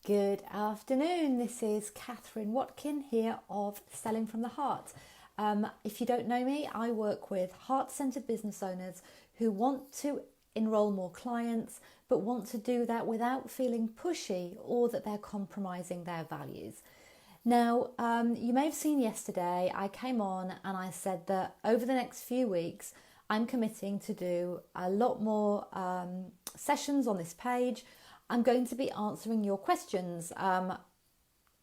Good afternoon. This is Catherine Watkin here of Selling from the Heart. If you don't know me, I work with heart-centered business owners who want to enroll more clients, but want to do that without feeling pushy or that they're compromising their values. Now, you may have seen yesterday, I came on and I said that over the next few weeks, I'm committing to do a lot more sessions on this page. I'm going to be answering your questions,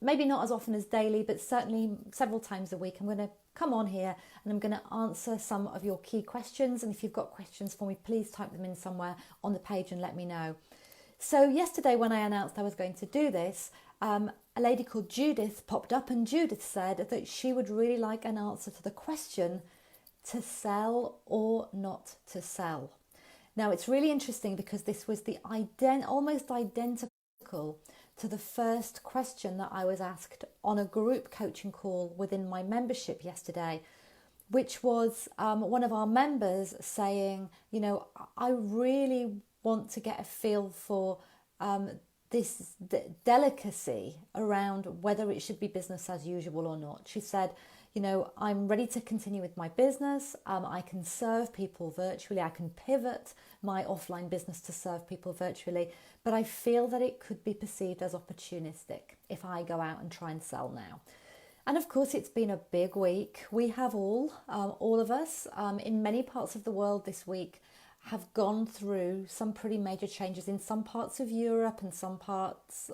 maybe not as often as daily, but certainly several times a week. I'm going to come on here and I'm going to answer some of your key questions. And if you've got questions for me, please type them in somewhere on the page and let me know. So yesterday when I announced I was going to do this, a lady called Judith popped up, and Judith said that she would really like an answer to the question, to sell or not to sell. Now, it's really interesting because this was the almost identical to the first question that I was asked on a group coaching call within my membership yesterday, which was one of our members saying, I really want to get a feel for this delicacy around whether it should be business as usual or not. She said, I'm ready to continue with my business. I can serve people virtually. I can pivot my offline business to serve people virtually. But I feel that it could be perceived as opportunistic if I go out and try and sell now. And of course, it's been a big week. We have all of us in many parts of the world this week have gone through some pretty major changes in some parts of Europe and some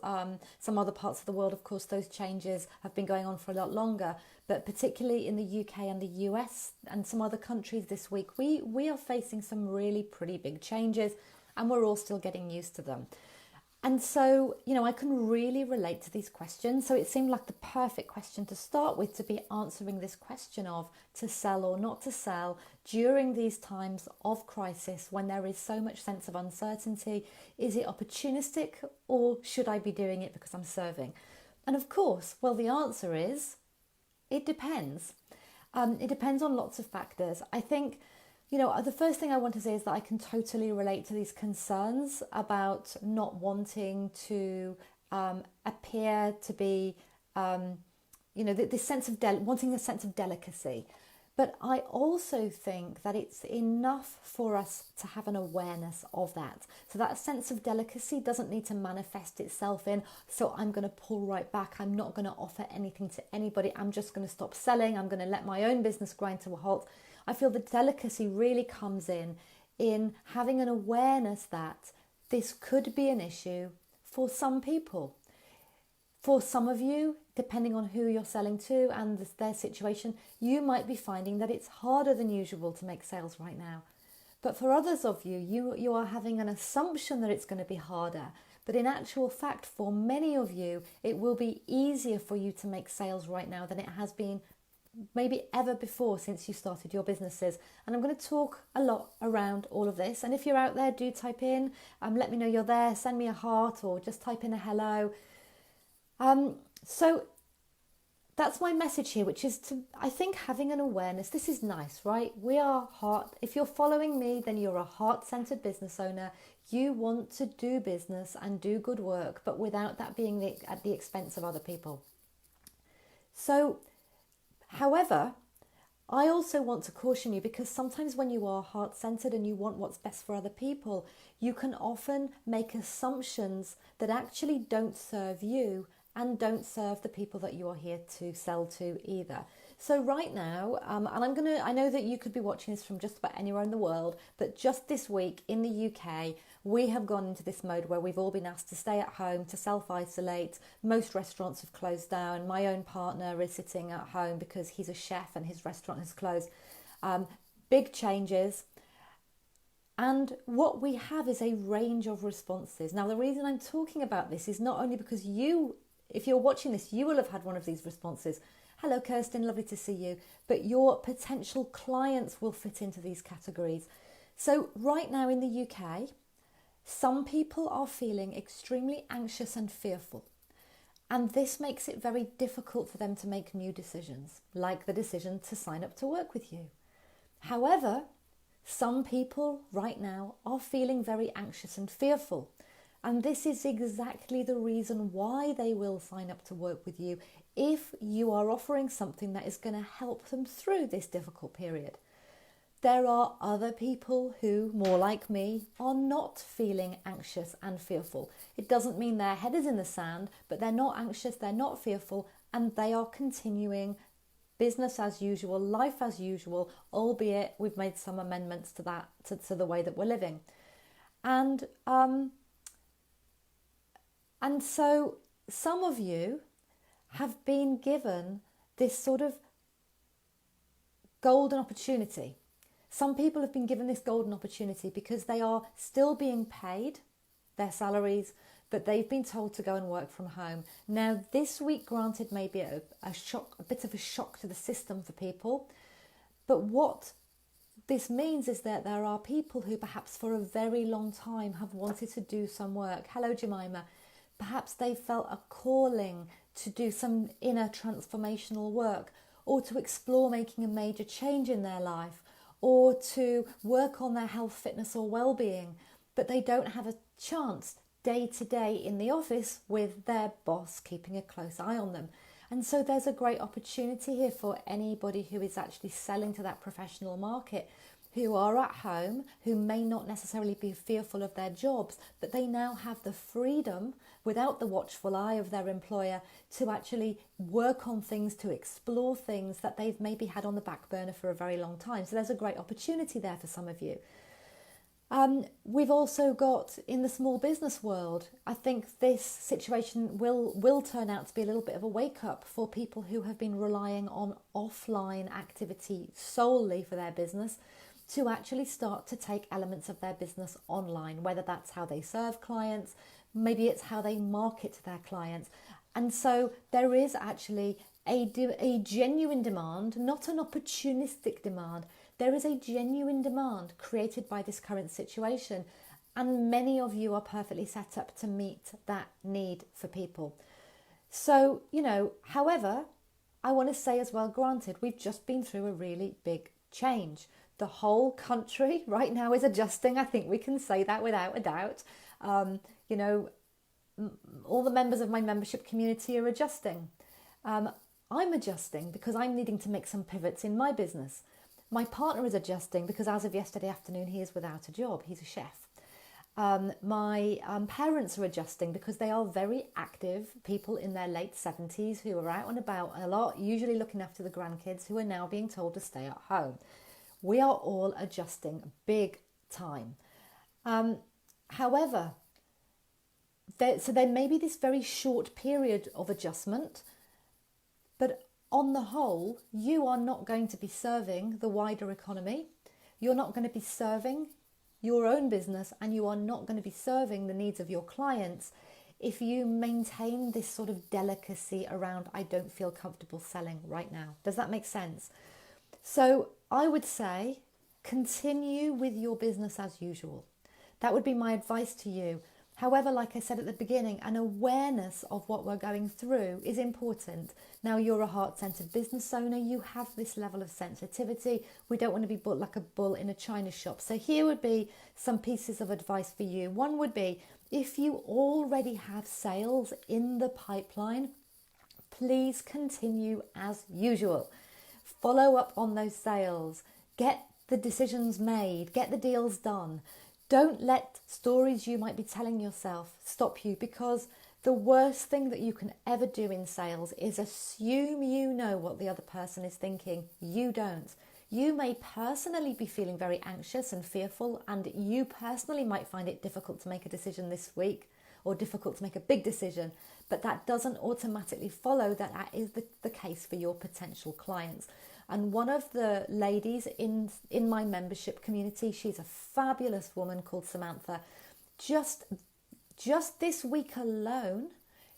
other parts of the world. Of course, those changes have been going on for a lot longer, but particularly in the UK and the US and some other countries this week, we are facing some really pretty big changes, and we're all still getting used to them. And so, I can really relate to these questions. So it seemed like the perfect question to start with, to be answering this question of to sell or not to sell during these times of crisis when there is so much sense of uncertainty. Is it opportunistic, or should I be doing it because I'm serving? And of course, well, the answer is it depends. It depends on lots of factors. I think the first thing I want to say is that I can totally relate to these concerns about not wanting to appear to be, this sense of wanting a sense of delicacy. But I also think that it's enough for us to have an awareness of that. So that sense of delicacy doesn't need to manifest itself in, so I'm going to pull right back. I'm not going to offer anything to anybody. I'm just going to stop selling. I'm going to let my own business grind to a halt. I feel the delicacy really comes in having an awareness that this could be an issue for some people. For some of you, depending on who you're selling to and their situation, you might be finding that it's harder than usual to make sales right now. But for others of you, you are having an assumption that it's going to be harder. But in actual fact, for many of you, it will be easier for you to make sales right now than it has been maybe ever before since you started your businesses. And I'm going to talk a lot around all of this. And if you're out there, do type in, let me know you're there, send me a heart, or just type in a hello. So that's my message here, which is I think having an awareness. This is nice, right? We are if you're following me, then you're a heart-centered business owner. You want to do business and do good work, but without that being at the expense of other people. So, however, I also want to caution you, because sometimes when you are heart-centered and you want what's best for other people, you can often make assumptions that actually don't serve you and don't serve the people that you are here to sell to either. So right now, and I know that you could be watching this from just about anywhere in the world, but just this week in the UK, we have gone into this mode where we've all been asked to stay at home, to self-isolate. Most restaurants have closed down. My own partner is sitting at home because he's a chef and his restaurant has closed. Big changes. And what we have is a range of responses. Now, the reason I'm talking about this is not only because if you're watching this, you will have had one of these responses. Hello, Kirsten, lovely to see you. But your potential clients will fit into these categories. So right now in the UK, some people are feeling extremely anxious and fearful. And this makes it very difficult for them to make new decisions, like the decision to sign up to work with you. However, some people right now are feeling very anxious and fearful And this is exactly the reason why they will sign up to work with you if you are offering something that is going to help them through this difficult period. There are other people who, more like me, are not feeling anxious and fearful. It doesn't mean their head is in the sand, but they're not anxious, they're not fearful, and they are continuing business as usual, life as usual, albeit we've made some amendments to that, to the way that we're living. And so some of you have been given this sort of golden opportunity. Some people have been given this golden opportunity because they are still being paid their salaries, but they've been told to go and work from home. Now, this week, granted, may be a shock, a bit of a shock to the system for people. But what this means is that there are people who perhaps for a very long time have wanted to do some work. Hello, Jemima. Perhaps they felt a calling to do some inner transformational work, or to explore making a major change in their life, or to work on their health, fitness or well-being, but they don't have a chance day to day in the office with their boss keeping a close eye on them. And so there's a great opportunity here for anybody who is actually selling to that professional market, who are at home, who may not necessarily be fearful of their jobs, but they now have the freedom, without the watchful eye of their employer, to actually work on things, to explore things that they've maybe had on the back burner for a very long time. So there's a great opportunity there for some of you. We've also got in the small business world, I think this situation will turn out to be a little bit of a wake up for people who have been relying on offline activity solely for their business, to actually start to take elements of their business online, whether that's how they serve clients, maybe it's how they market to their clients. And so there is actually a genuine demand, not an opportunistic demand. There is a genuine demand created by this current situation, and many of you are perfectly set up to meet that need for people. So, however, I want to say as well, granted, we've just been through a really big change. The whole country right now is adjusting. I think we can say that without a doubt. All the members of my membership community are adjusting. I'm adjusting because I'm needing to make some pivots in my business. My partner is adjusting because as of yesterday afternoon, he is without a job. He's a chef. My parents are adjusting because they are very active people in their late 70s who are out and about a lot, usually looking after the grandkids, who are now being told to stay at home. We are all adjusting big time. However, there may be this very short period of adjustment, but on the whole, you are not going to be serving the wider economy. You're not going to be serving your own business, and you are not going to be serving the needs of your clients if you maintain this sort of delicacy around, I don't feel comfortable selling right now. Does that make sense? So I would say continue with your business as usual. That would be my advice to you. However, like I said at the beginning, an awareness of what we're going through is important. Now, you're a heart-centered business owner. You have this level of sensitivity. We don't want to be like a bull in a china shop. So here would be some pieces of advice for you. One would be, if you already have sales in the pipeline, please continue as usual. Follow up on those sales. Get the decisions made. Get the deals done. Don't let stories you might be telling yourself stop you, because the worst thing that you can ever do in sales is assume you know what the other person is thinking. You don't. You may personally be feeling very anxious and fearful, and you personally might find it difficult to make a decision this week, or difficult to make a big decision, but that doesn't automatically follow that that is the case for your potential clients. And one of the ladies in my membership community, she's a fabulous woman called Samantha. Just this week alone,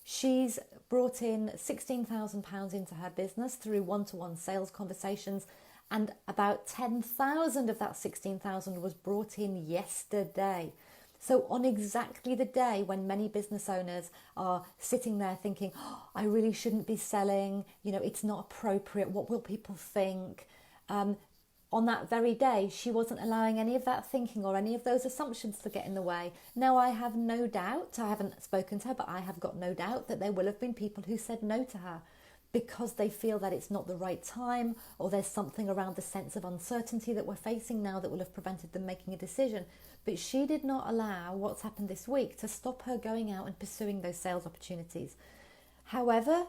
she's brought in £16,000 into her business through one-to-one sales conversations, and about 10,000 of that 16,000 was brought in yesterday. So on exactly the day when many business owners are sitting there thinking, oh, I really shouldn't be selling, it's not appropriate, what will people think? On on that very day, she wasn't allowing any of that thinking or any of those assumptions to get in the way. Now, I have no doubt, I haven't spoken to her, but I have got no doubt that there will have been people who said no to her because they feel that it's not the right time, or there's something around the sense of uncertainty that we're facing now that will have prevented them making a decision. But she did not allow what's happened this week to stop her going out and pursuing those sales opportunities. However,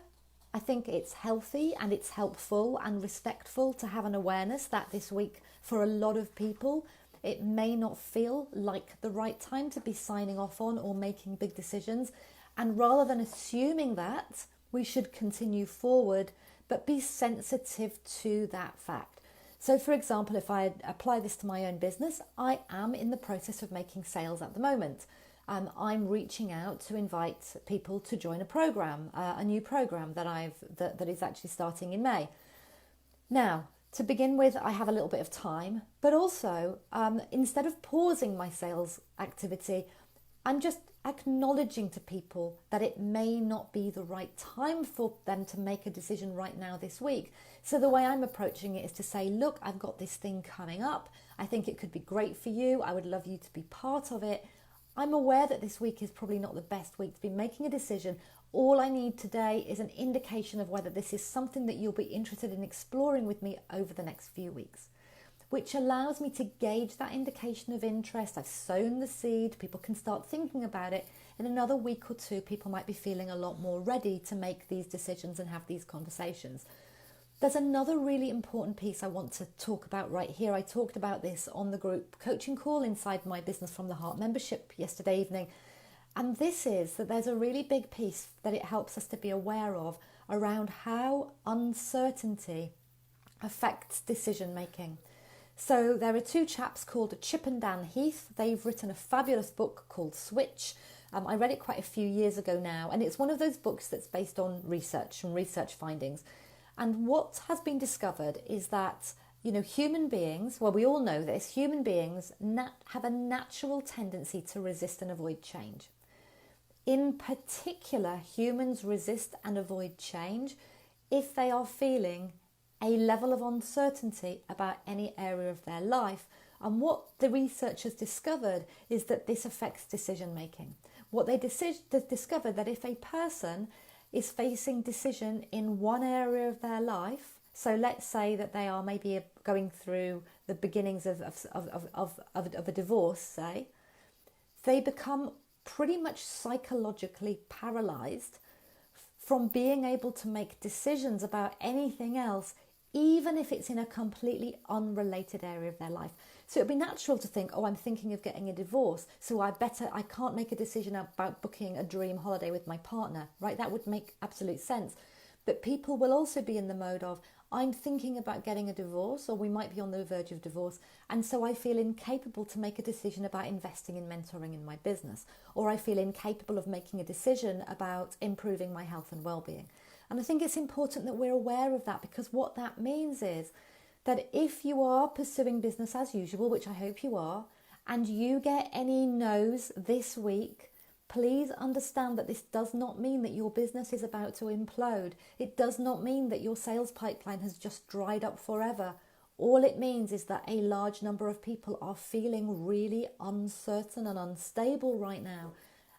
I think it's healthy and it's helpful and respectful to have an awareness that this week, for a lot of people, it may not feel like the right time to be signing off on or making big decisions. And rather than assuming that, we should continue forward, but be sensitive to that fact. So, for example, if I apply this to my own business, I am in the process of making sales at the moment. I'm reaching out to invite people to join a program, a new program that is actually starting in May. Now, to begin with, I have a little bit of time, but also instead of pausing my sales activity, I'm just acknowledging to people that it may not be the right time for them to make a decision right now this week. So the way I'm approaching it is to say, look, I've got this thing coming up. I think it could be great for you. I would love you to be part of it. I'm aware that this week is probably not the best week to be making a decision. All I need today is an indication of whether this is something that you'll be interested in exploring with me over the next few weeks, which allows me to gauge that indication of interest. I've sown the seed. People can start thinking about it. In another week or two, people might be feeling a lot more ready to make these decisions and have these conversations. There's another really important piece I want to talk about right here. I talked about this on the group coaching call inside my Business from the Heart membership yesterday evening. And this is that there's a really big piece that it helps us to be aware of around how uncertainty affects decision making. So there are two chaps called Chip and Dan Heath. They've written a fabulous book called Switch. I read it quite a few years ago now, and it's one of those books that's based on research and research findings. And what has been discovered is that, human beings, well, we all know this, human beings have a natural tendency to resist and avoid change. In particular, humans resist and avoid change if they are feeling a level of uncertainty about any area of their life. And what the researchers discovered is that this affects decision making. What they discovered that if a person is facing decision in one area of their life, so let's say that they are maybe going through the beginnings of a divorce, say, they become pretty much psychologically paralyzed from being able to make decisions about anything else, even if it's in a completely unrelated area of their life. So it'd be natural to think, I'm thinking of getting a divorce, so I can't make a decision about booking a dream holiday with my partner, right? That would make absolute sense. But people will also be in the mode of, I'm thinking about getting a divorce, or we might be on the verge of divorce, and so I feel incapable to make a decision about investing in mentoring in my business, or I feel incapable of making a decision about improving my health and well-being. And I think it's important that we're aware of that, because what that means is that if you are pursuing business as usual, which I hope you are, and you get any no's this week, please understand that this does not mean that your business is about to implode. It does not mean that your sales pipeline has just dried up forever. All it means is that a large number of people are feeling really uncertain and unstable right now,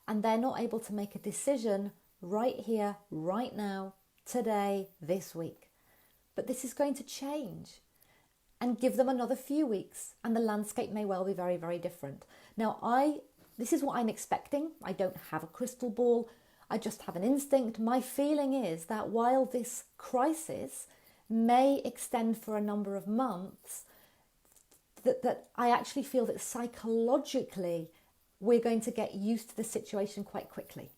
and they're not able to make a decision right here, right now, today, this week. But this is going to change. And give them another few weeks, and the landscape may well be very, very different. Now, this is what I'm expecting. I don't have a crystal ball. I just have an instinct. My feeling is that while this crisis may extend for a number of months, that I actually feel that psychologically we're going to get used to the situation quite quickly.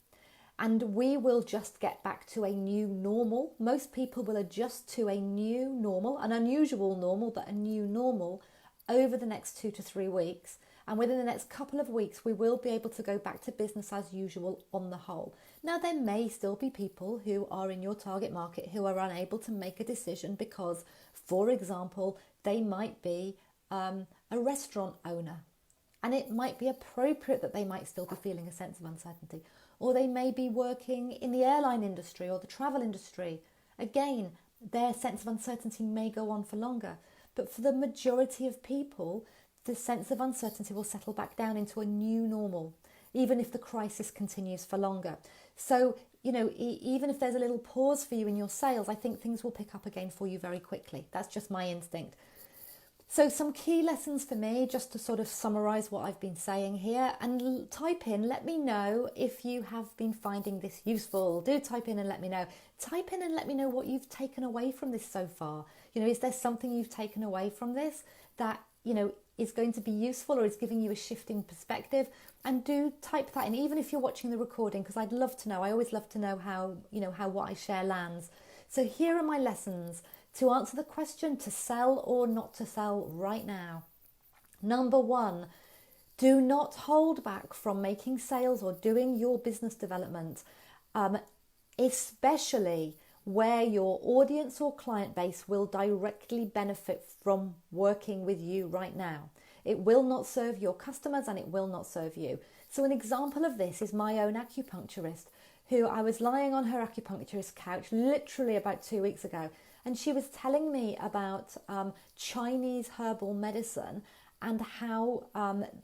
And we will just get back to a new normal. Most people will adjust to a new normal, an unusual normal, but a new normal over the next 2 to 3 weeks. And within the next couple of weeks, we will be able to go back to business as usual on the whole. Now, there may still be people who are in your target market who are unable to make a decision because, for example, they might be a restaurant owner. And it might be appropriate that they might still be feeling a sense of uncertainty. Or they may be working in the airline industry or the travel industry. Again, their sense of uncertainty may go on for longer. But for the majority of people, the sense of uncertainty will settle back down into a new normal, even if the crisis continues for longer. So, even if there's a little pause for you in your sales, I think things will pick up again for you very quickly. That's just my instinct. So some key lessons for me, just to sort of summarize what I've been saying here, and type in, let me know if you have been finding this useful. Do type in and let me know. Type in and let me know what you've taken away from this so far. Is there something you've taken away from this that, is going to be useful or is giving you a shift in perspective? And do type that in, even if you're watching the recording, because I'd love to know. I always love to know how what I share lands. So here are my lessons to answer the question to sell or not to sell right now. Number 1, do not hold back from making sales or doing your business development, especially where your audience or client base will directly benefit from working with you right now. It will not serve your customers and it will not serve you. So an example of this is my own acupuncturist, who I was lying on her acupuncturist couch literally about 2 weeks ago, and she was telling me about Chinese herbal medicine and how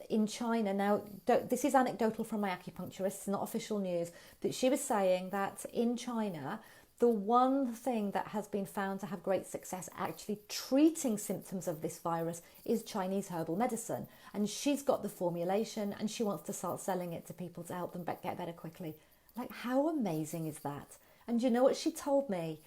in China, now this is anecdotal from my acupuncturist, it's not official news, but she was saying that in China, the one thing that has been found to have great success actually treating symptoms of this virus is Chinese herbal medicine. And she's got the formulation and she wants to start selling it to people to help them get better quickly. Like, how amazing is that? And you know what she told me?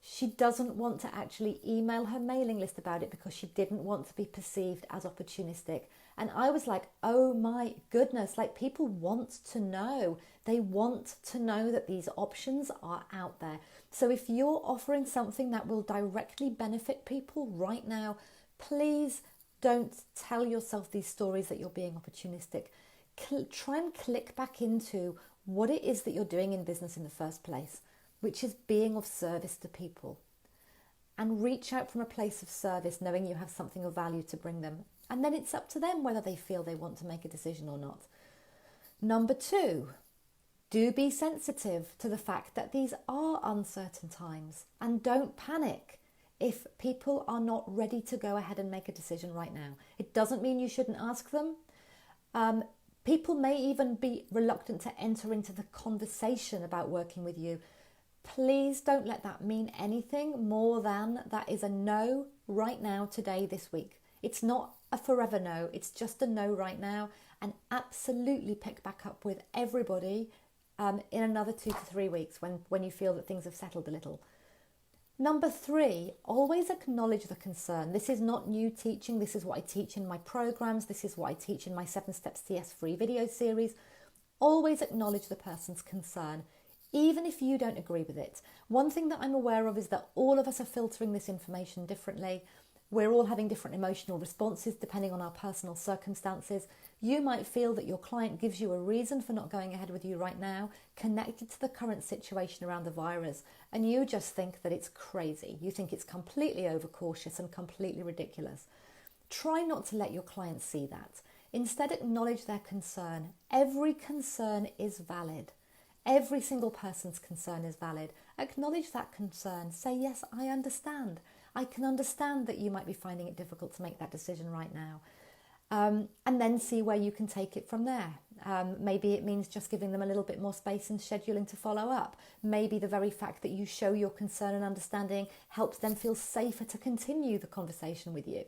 She doesn't want to actually email her mailing list about it because she didn't want to be perceived as opportunistic. And I was like, oh my goodness, like, people want to know. They want to know that these options are out there. So if you're offering something that will directly benefit people right now, please don't tell yourself these stories that you're being opportunistic. Try and click back into what it is that you're doing in business in the first place, which is being of service to people. And reach out from a place of service, knowing you have something of value to bring them. And then it's up to them whether they feel they want to make a decision or not. Number 2, do be sensitive to the fact that these are uncertain times, and don't panic if people are not ready to go ahead and make a decision right now. It doesn't mean you shouldn't ask them. People may even be reluctant to enter into the conversation about working with you. Please don't let that mean anything more than that is a no right now, today, this week. It's not a forever no, it's just a no right now, and absolutely pick back up with everybody in another 2 to 3 weeks when you feel that things have settled a little. Number 3, always acknowledge the concern. This is not new teaching. This is what I teach in my programs. This is what I teach in my 7 Steps CS free video series. Always acknowledge the person's concern, even if you don't agree with it. One thing that I'm aware of is that all of us are filtering this information differently. We're all having different emotional responses depending on our personal circumstances. You might feel that your client gives you a reason for not going ahead with you right now, connected to the current situation around the virus, and you just think that it's crazy. You think it's completely overcautious and completely ridiculous. Try not to let your client see that. Instead, acknowledge their concern. Every concern is valid. Every single person's concern is valid. Acknowledge that concern. Say, yes, I understand. I can understand that you might be finding it difficult to make that decision right now. And then see where you can take it from there. Maybe it means just giving them a little bit more space and scheduling to follow up. Maybe the very fact that you show your concern and understanding helps them feel safer to continue the conversation with you.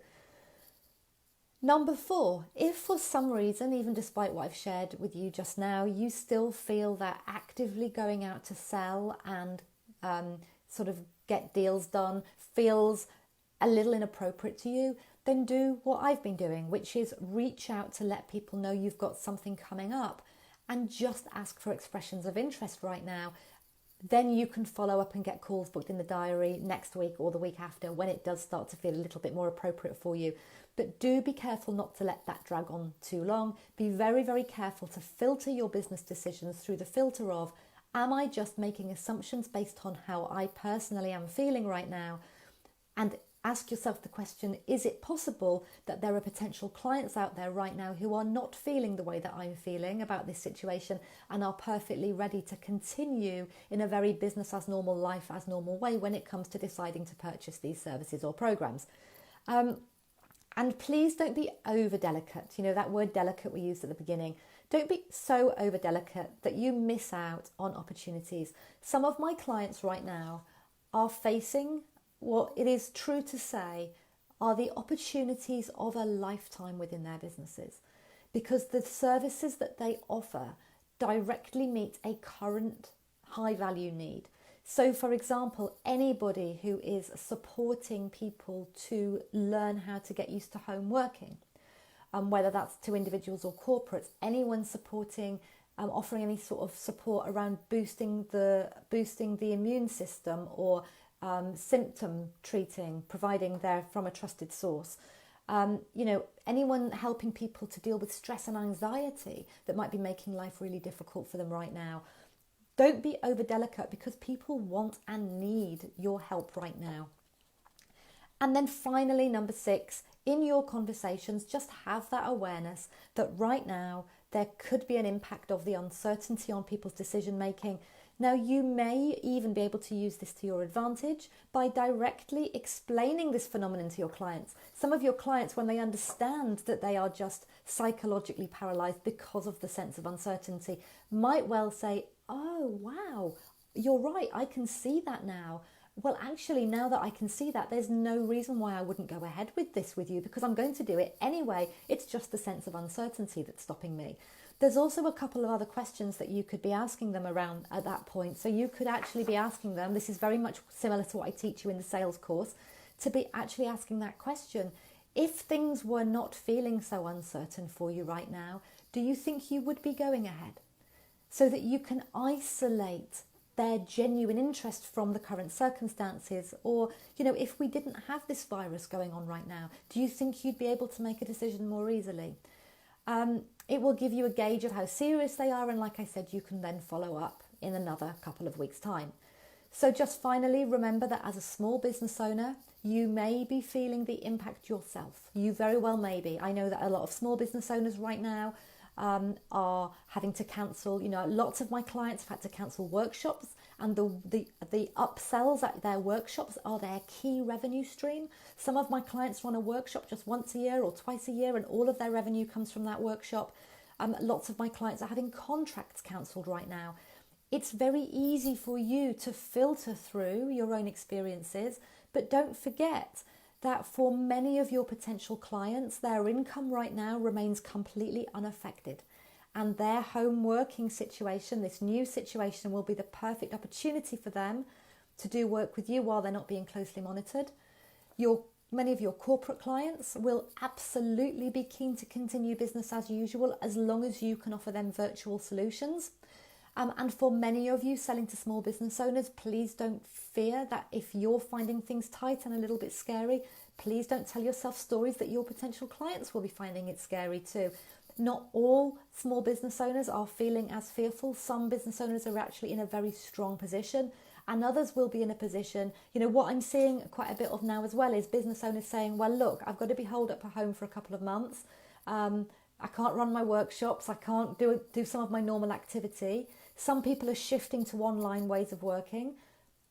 Number 4, if for some reason, even despite what I've shared with you just now, you still feel that actively going out to sell and sort of get deals done feels a little inappropriate to you, then do what I've been doing, which is reach out to let people know you've got something coming up and just ask for expressions of interest right now. Then you can follow up and get calls booked in the diary next week or the week after when it does start to feel a little bit more appropriate for you. But do be careful not to let that drag on too long. Be very, very careful to filter your business decisions through the filter of, am I just making assumptions based on how I personally am feeling right now? And ask yourself the question, is it possible that there are potential clients out there right now who are not feeling the way that I'm feeling about this situation and are perfectly ready to continue in a very business as normal, life as normal way when it comes to deciding to purchase these services or programs? And please don't be over delicate. You know, that word delicate we used at the beginning. Don't be so over delicate that you miss out on opportunities. Some of my clients right now are facing what it is true to say are the opportunities of a lifetime within their businesses, because the services that they offer directly meet a current high value need. So, for example, anybody who is supporting people to learn how to get used to home working, whether that's to individuals or corporates, anyone supporting, offering any sort of support around boosting the immune system, or symptom treating, providing they're from a trusted source. Anyone helping people to deal with stress and anxiety that might be making life really difficult for them right now. Don't be over delicate, because people want and need your help right now. And then finally, number 6, in your conversations, just have that awareness that right now there could be an impact of the uncertainty on people's decision making. Now, you may even be able to use this to your advantage by directly explaining this phenomenon to your clients. Some of your clients, when they understand that they are just psychologically paralyzed because of the sense of uncertainty, might well say, "Oh, wow, you're right, I can see that now. Well, actually, now that I can see that, there's no reason why I wouldn't go ahead with this with you, because I'm going to do it anyway. It's just the sense of uncertainty that's stopping me." There's also a couple of other questions that you could be asking them around at that point. So you could actually be asking them, this is very much similar to what I teach you in the sales course, to be actually asking that question. If things were not feeling so uncertain for you right now, do you think you would be going ahead? So that you can isolate their genuine interest from the current circumstances. Or, if we didn't have this virus going on right now, do you think you'd be able to make a decision more easily? It will give you a gauge of how serious they are, and like I said, you can then follow up in another couple of weeks' time. So just finally, remember that as a small business owner, you may be feeling the impact yourself. You very well may be. I know that a lot of small business owners right now are having to cancel. Lots of my clients have had to cancel workshops, and the upsells at their workshops are their key revenue stream. Some of my clients run a workshop just once a year or twice a year, and all of their revenue comes from that workshop. Lots of my clients are having contracts cancelled right now. It's very easy for you to filter through your own experiences, but don't forget that for many of your potential clients, their income right now remains completely unaffected. And their home working situation, this new situation, will be the perfect opportunity for them to do work with you while they're not being closely monitored. Many of your corporate clients will absolutely be keen to continue business as usual, as long as you can offer them virtual solutions. And for many of you selling to small business owners, please don't fear that if you're finding things tight and a little bit scary, please don't tell yourself stories that your potential clients will be finding it scary too. Not all small business owners are feeling as fearful. Some business owners are actually in a very strong position, and others will be in a position, what I'm seeing quite a bit of now as well is business owners saying, well, look, I've got to be holed up at home for a couple of months. I can't run my workshops. I can't do some of my normal activity. Some people are shifting to online ways of working.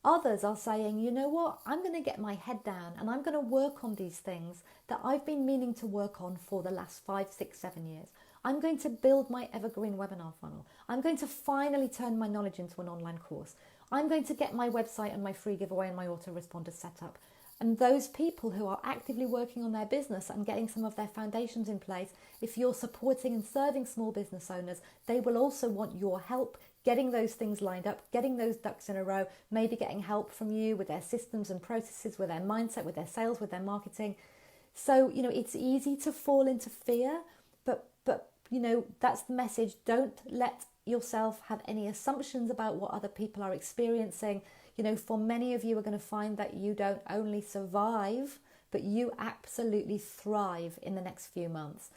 Others are saying, you know what, I'm going to get my head down and I'm going to work on these things that I've been meaning to work on for the last 5, 6, 7 years. I'm going to build my evergreen webinar funnel. I'm going to finally turn my knowledge into an online course. I'm going to get my website and my free giveaway and my autoresponder set up. And those people who are actively working on their business and getting some of their foundations in place, if you're supporting and serving small business owners, they will also want your help getting those things lined up, getting those ducks in a row, maybe getting help from you with their systems and processes, with their mindset, with their sales, with their marketing. So, it's easy to fall into fear, but that's the message. Don't let yourself have any assumptions about what other people are experiencing. For many of you are going to find that you don't only survive, but you absolutely thrive in the next few months.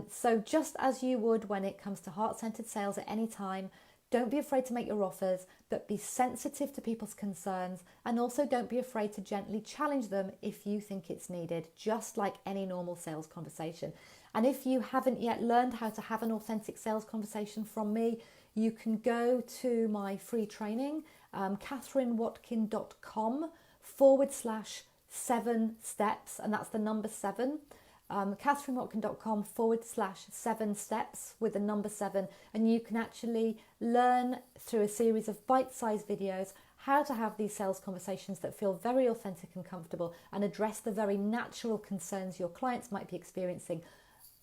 So just as you would when it comes to heart-centered sales at any time, don't be afraid to make your offers, but be sensitive to people's concerns, and also don't be afraid to gently challenge them if you think it's needed, just like any normal sales conversation. And if you haven't yet learned how to have an authentic sales conversation from me, you can go to my free training, katherinewatkin.com/7 steps, and that's the number 7. catherinewatkin.com/7 steps with the number 7, and you can actually learn through a series of bite-sized videos how to have these sales conversations that feel very authentic and comfortable and address the very natural concerns your clients might be experiencing.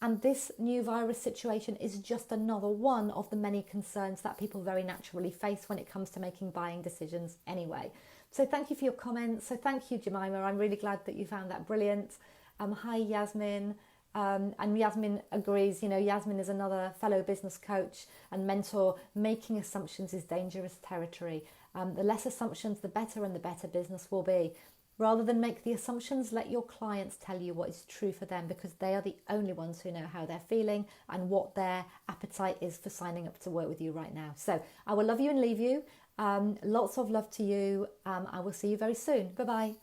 And this new virus situation is just another one of the many concerns that people very naturally face when it comes to making buying decisions anyway. So thank you for your comments. So thank you, Jemima. I'm really glad that you found that brilliant. Hi, Yasmin. And Yasmin agrees, Yasmin is another fellow business coach and mentor. Making assumptions is dangerous territory. The less assumptions, the better, and the better business will be. Rather than make the assumptions, let your clients tell you what is true for them, because they are the only ones who know how they're feeling and what their appetite is for signing up to work with you right now. So I will love you and leave you. Lots of love to you. I will see you very soon. Bye-bye.